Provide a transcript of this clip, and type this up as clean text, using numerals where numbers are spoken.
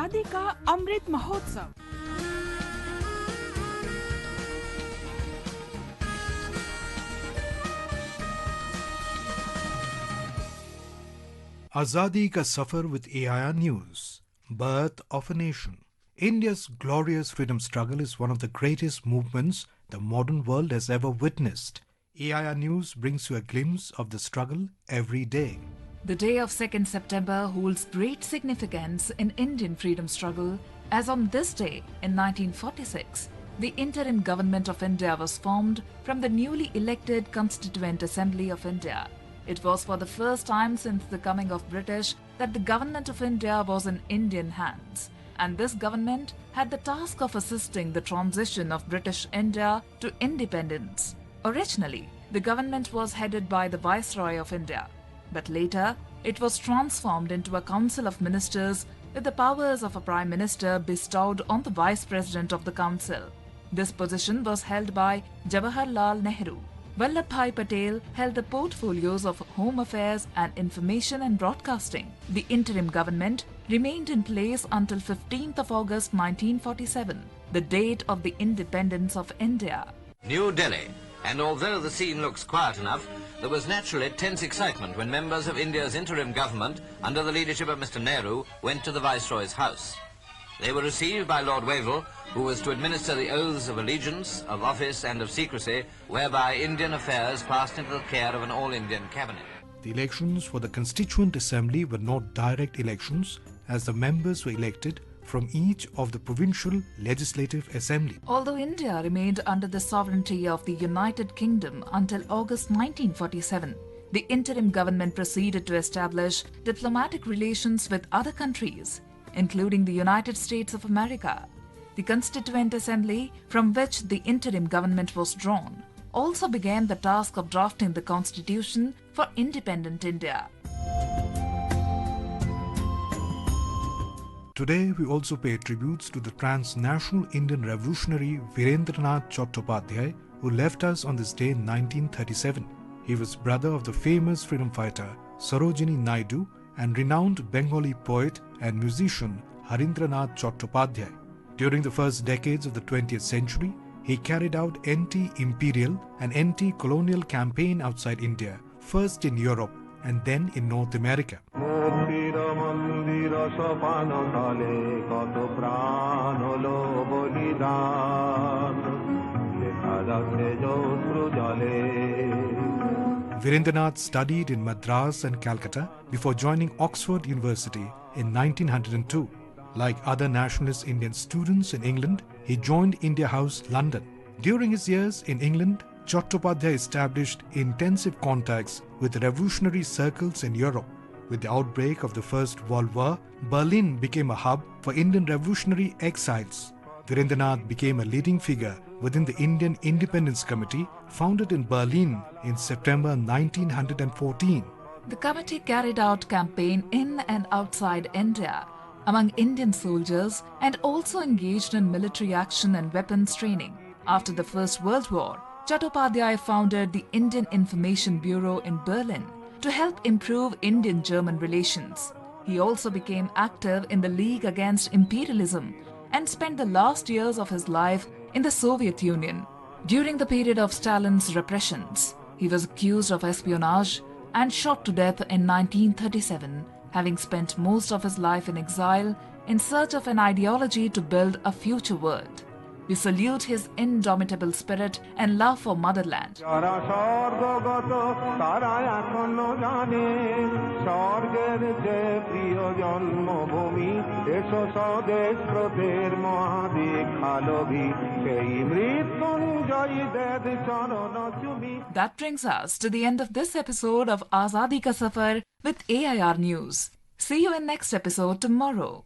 आजादी का Amrit Mahotsav. Azadi Ka Safar with AIR News. Birth of a Nation. India's glorious freedom struggle is one of the greatest movements the modern world has ever witnessed. AIR News brings you a glimpse of the struggle every day. The day of 2nd September holds great significance in Indian freedom struggle, as on this day in 1946, the interim government of India was formed from the newly elected Constituent Assembly of India. It was for the first time since the coming of British that the government of India was in Indian hands, and this government had the task of assisting the transition of British India to independence. Originally, the government was headed by the Viceroy of India, but later it was transformed into a council of ministers with the powers of a Prime Minister bestowed on the Vice President of the Council. This position was held by Jawaharlal Nehru. Vallabhbhai Patel held the portfolios of Home Affairs and Information and Broadcasting. The interim government remained in place until 15th of August 1947, the date of the independence of India. New Delhi. And although the scene looks quiet enough, there was naturally tense excitement when members of India's interim government, under the leadership of Mr. Nehru, went to the Viceroy's house. They were received by Lord Wavell, who was to administer the oaths of allegiance, of office and of secrecy, whereby Indian affairs passed into the care of an all-Indian cabinet. The elections for the Constituent Assembly were not direct elections, as the members were elected from each of the provincial legislative assembly. Although India remained under the sovereignty of the United Kingdom until August 1947, the interim government proceeded to establish diplomatic relations with other countries, including the United States of America. The Constituent Assembly, from which the interim government was drawn, also began the task of drafting the constitution for independent India. Today, we also pay tributes to the transnational Indian revolutionary Virendranath Chattopadhyay, who left us on this day in 1937. He was brother of the famous freedom fighter Sarojini Naidu and renowned Bengali poet and musician Harindranath Chattopadhyay. During the first decades of the 20th century, he carried out anti-imperial and anti-colonial campaign outside India, first in Europe and then in North America. Virendranath studied in Madras and Calcutta before joining Oxford University in 1902. Like other nationalist Indian students in England, he joined India House, London. During his years in England, Chattopadhyay established intensive contacts with revolutionary circles in Europe. With the outbreak of the First World War, Berlin became a hub for Indian revolutionary exiles. Virendranath became a leading figure within the Indian Independence Committee, founded in Berlin in September 1914. The committee carried out campaign in and outside India among Indian soldiers and also engaged in military action and weapons training. After the First World War, Chattopadhyay founded the Indian Information Bureau in Berlin to help improve Indian-German relations. He also became active in the League Against Imperialism and spent the last years of his life in the Soviet Union. During the period of Stalin's repressions, he was accused of espionage and shot to death in 1937, having spent most of his life in exile in search of an ideology to build a future world. We salute his indomitable spirit and love for motherland. That brings us to the end of this episode of Azadi Ka Safar with AIR News. See you in next episode tomorrow.